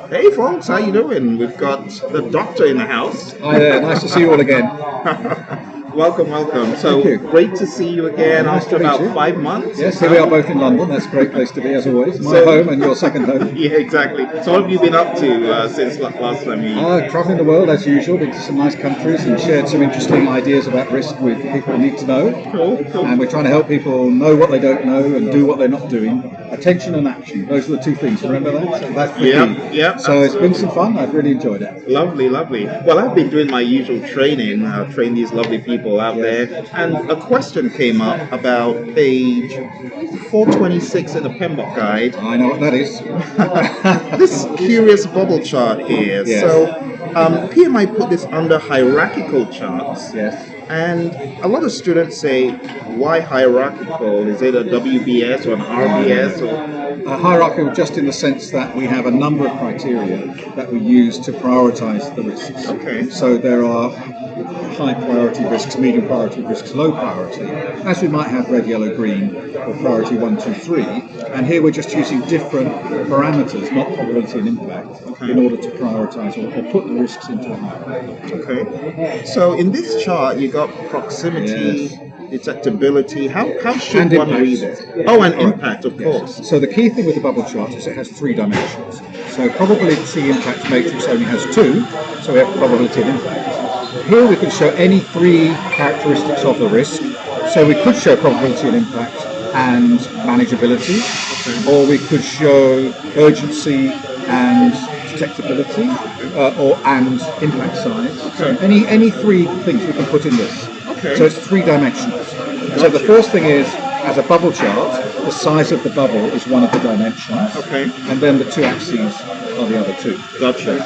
Hey folks, how you doing? We've got the doctor in the house. Hi there, nice to see you all again. Welcome, welcome. So Thank you. great to see you again Nice after to meet about you. 5 months. Yes, here we are both in London. That's a great place to be, as always. My home and your second home. Yeah, exactly. So what have you been up to since last time you? Traveling the world as usual, been to some nice countries and shared some interesting ideas about risk with people who need to know. Cool, cool. And we're trying to help people know what they don't know and do what they're not doing. Attention and action. Those are the two things. Remember that? So that's the key. Yeah. So it's been some fun. I've really enjoyed it. Lovely, lovely. Well, I've been doing my usual training, train these lovely people out there. And a question came up about page 426 in the PMBOK guide. I know what that is. This curious bubble chart here. Yes. So PMI put this under hierarchical charts. Yes. And a lot of students say, why hierarchical? Is it a WBS or an RBS? Or Hierarchical just in the sense that we have a number of criteria that we use to prioritize the risks. Okay. So there are high priority risks, medium priority risks, low priority, as we might have red, yellow, green, or priority 1, 2, 3. And here we're just using different parameters, not probability and impact, in order to prioritize or put the risks into a hierarchy. Okay. So in this chart, you got proximity, detectability. How should And one impact. read it? Oh, and impact, of course. So the key thing with the bubble chart is it has 3 dimensions. So probability impact matrix only has 2, so we have probability and impact. Here we can show any 3 characteristics of the risk. So we could show probability and impact and manageability, or we could show urgency and detectability, and impact size. So any 3 things we can put in this. Okay. So it's 3 dimensions. So the first thing is, as a bubble chart, the size of the bubble is one of the dimensions. Okay. And then the 2 axes are the other 2. Gotcha.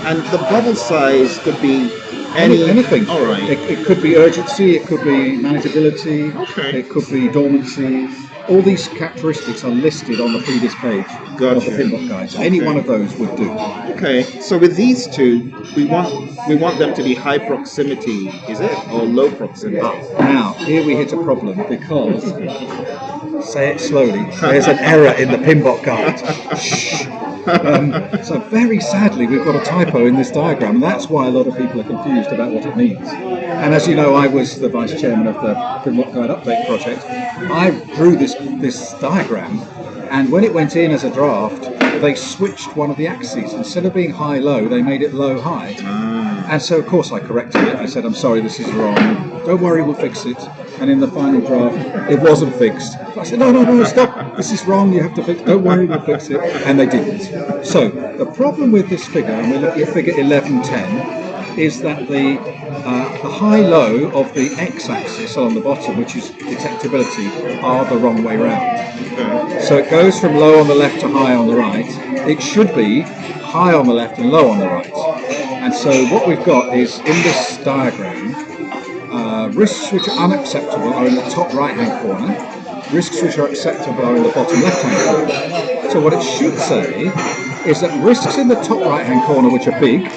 And the bubble size could be Anything. All right. It could be urgency, it could be manageability, Okay. it could be dormancy. All these characteristics are listed on the previous page of the Gotcha. PMBOK guide. So any one of those would do. Okay. So with these two, we want them to be high proximity, is it, or low proximity? Now, here we hit a problem because, say it slowly, there's an error in the PMBOK guide. Shh. So very sadly, we've got a typo in this diagram, and that's why a lot of people are confused about what it means. And as you know, I was the vice chairman of the PMBOK Guide Update project. I drew this diagram, and when it went in as a draft, they switched one of the axes. Instead of being high-low, they made it low-high. And so, of course, I corrected it. I said, I'm sorry, this is wrong. Don't worry, we'll fix it. And in the final draft, it wasn't fixed. I said, no, stop. This is wrong. You have to fix it. Don't worry, we'll fix it. And they didn't. So the problem with this figure, and we're looking at figure 1110, is that the high-low of the x-axis on the bottom, which is detectability, are the wrong way round. So it goes from low on the left to high on the right. It should be high on the left and low on the right. And so what we've got is, in this diagram, risks which are unacceptable are in the top right-hand corner. Risks which are acceptable are in the bottom left-hand corner. So what it should say is that risks in the top right-hand corner, which are big,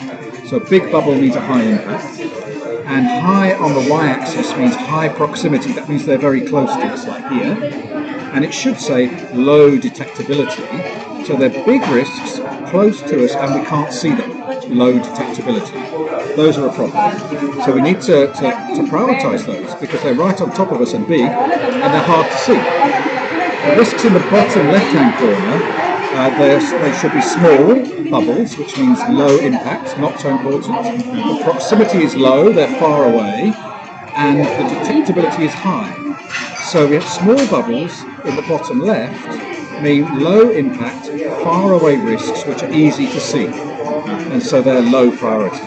so big bubble means a high impact, and high on the y-axis means high proximity. That means they're very close to us, like here. And it should say low detectability. So they're big risks, close to us, and we can't see them. Low detectability. Those are a problem. So we need to prioritise those because they're right on top of us and big, and they're hard to see. The risks in the bottom left-hand corner, they should be small bubbles, which means low impact, not so important. The proximity is low, they're far away, and the detectability is high. So we have small bubbles in the bottom left mean low impact, far away risks which are easy to see, and so they're low priority.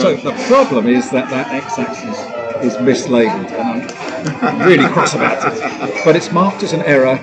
So the problem is that x-axis is mislabeled, and I'm really cross about it. But it's marked as an error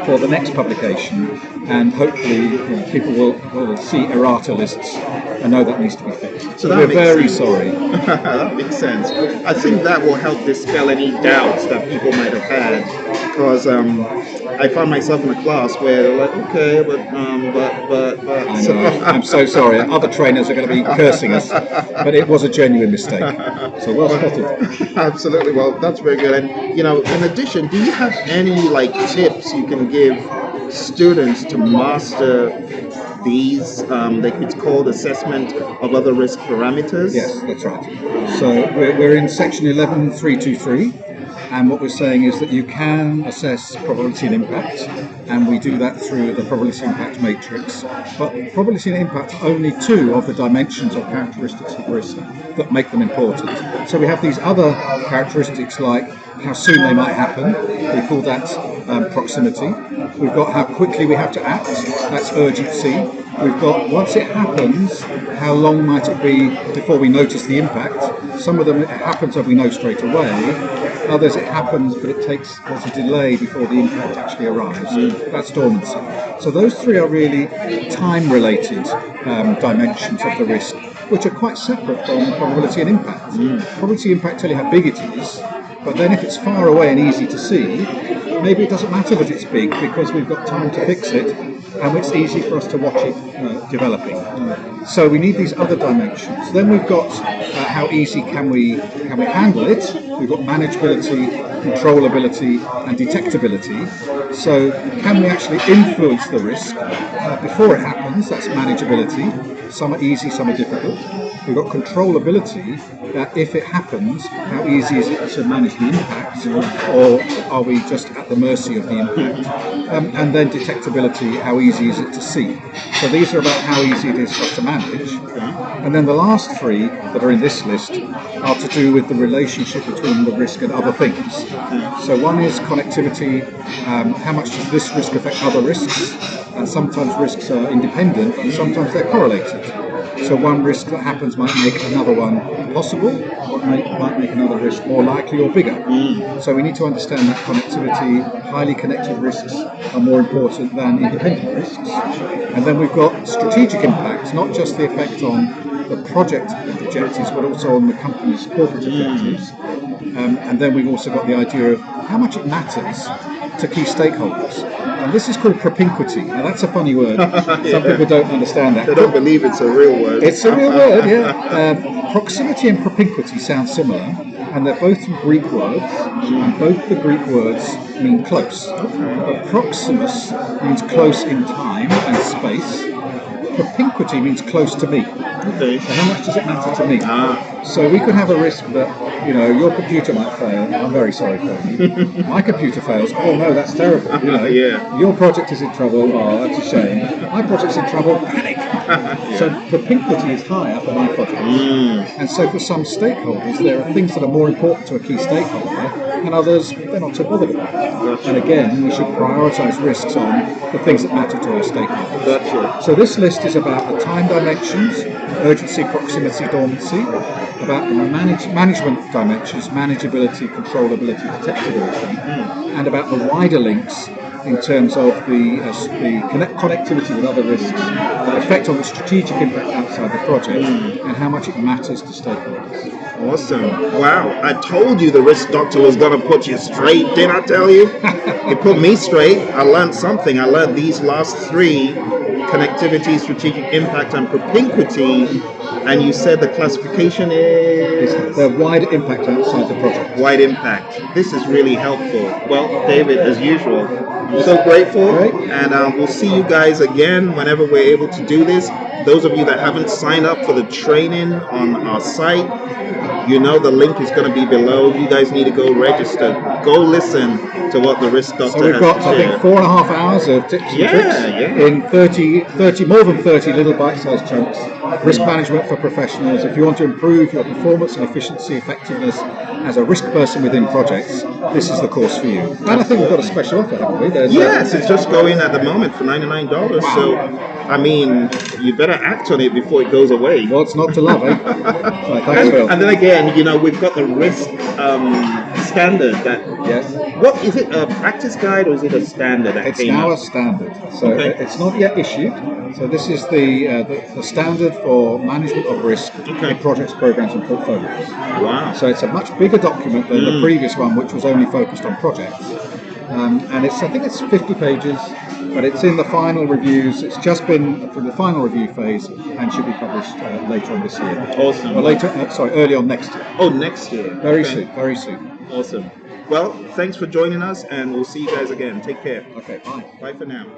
for the next publication, and hopefully people will see errata lists and know that needs to be fixed. So we're very sorry. That makes sense. I think that will help dispel any doubts that people might have had, because I found myself in a class where they're like, okay, but. I know. I'm so sorry. Other trainers are going to be cursing us, but it was a genuine mistake. So well spotted. Absolutely. Well, that's very good. And in addition, do you have any tips you can give students to master these? It's called assessment of other risk parameters. Yes, that's right. So we're in section 11.323, and what we're saying is that you can assess probability and impact, and we do that through the probability impact matrix. But probability and impact are only two of the dimensions or characteristics of risk that make them important. So we have these other characteristics like how soon they might happen. We call that proximity. We've got how quickly we have to act. That's urgency. We've got once it happens, how long might it be before we notice the impact. Some of them it happens and we know straight away. Others it happens but there's a delay before the impact actually arrives. That's dormancy. So those three are really time-related dimensions of the risk, which are quite separate from probability and impact. Probability and impact tell you how big it is, but then if it's far away and easy to see, maybe it doesn't matter that it's big because we've got time to fix it and it's easy for us to watch it developing. So we need these other dimensions. Then we've got how easy can we handle it. We've got manageability, controllability and detectability. So can we actually influence the risk before it happens? That's manageability. Some are easy, some are difficult. We've got controllability, that if it happens, how easy is it to manage the impact, or are we just at the mercy of the impact? And then detectability, how easy is it to see? So these are about how easy it is for us to manage. And then the last three that are in this list are to do with the relationship between the risk and other things. So one is connectivity, how much does this risk affect other risks? And sometimes risks are independent and sometimes they're correlated. So one risk that happens might make another one possible, or might make another risk more likely or bigger. So we need to understand that connectivity, highly connected risks are more important than independent risks. And then we've got strategic impacts, not just the effect on the project objectives, but also on the company's corporate objectives. And then we've also got the idea of how much it matters to key stakeholders. And this is called propinquity. Now that's a funny word. Some people don't understand that. They don't believe it's a real word. It's a real word, yeah. Proximity and propinquity sound similar, and they're both Greek words, and both the Greek words mean close. But proximus means close in time and space. Propinquity means close to me. Okay. So how much does it matter to me? So we could have a risk that, your computer might fail. I'm very sorry for you. My computer fails. Oh no, that's terrible. Your project is in trouble. Oh, that's a shame. My project's in trouble. Panic. So propinquity is higher for my project. And so for some stakeholders, there are things that are more important to a key stakeholder, and others they're not so bothered about. And again, we should prioritise risks on the things that matter to our stakeholders. So this list is about the time dimensions, urgency, proximity, dormancy, about the management dimensions, manageability, controllability, detectability, and about the wider links in terms of the connectivity with other risks, the effect on the strategic impact outside the project, and how much it matters to stakeholders. Awesome. Wow. I told you the risk doctor was going to put you straight. Didn't I tell you? You put me straight. I learned something. I learned these last three: connectivity, strategic impact, and propinquity. And you said the classification is the wide impact outside the project. Wide impact. This is really helpful. Well, David, as usual, I'm so grateful. And we'll see you guys again whenever we're able to do this. Those of you that haven't signed up for the training on our site, the link is going to be below. You guys need to go register. Go listen to what the risk doctor has to share. So we've got, I think, 4.5 hours of tips and tricks in more than 30 little bite-sized chunks. Risk management for professionals. If you want to improve your performance and efficiency, effectiveness as a risk person within projects, this is the course for you. And I think we've got a special offer, haven't we? Yes, it's just going at the moment for $99. Wow. So, I mean, you better act on it before it goes away. What's not to love, eh? Right, thanks, Phil. And then again, we've got the risk standard. What is it? A practice guide or is it a standard? It's now a standard. So it's not yet issued. So this is the standard for management of risk in projects, programs, and portfolios. Wow! So it's a much bigger document than the previous one, which was only focused on projects. And I think it's 50 pages, but it's in the final reviews. It's just been through the final review phase and should be published later on this year. Awesome. Or early on next year. Oh, next year. Very soon. Awesome. Well, thanks for joining us, and we'll see you guys again. Take care. Okay, bye. Bye for now.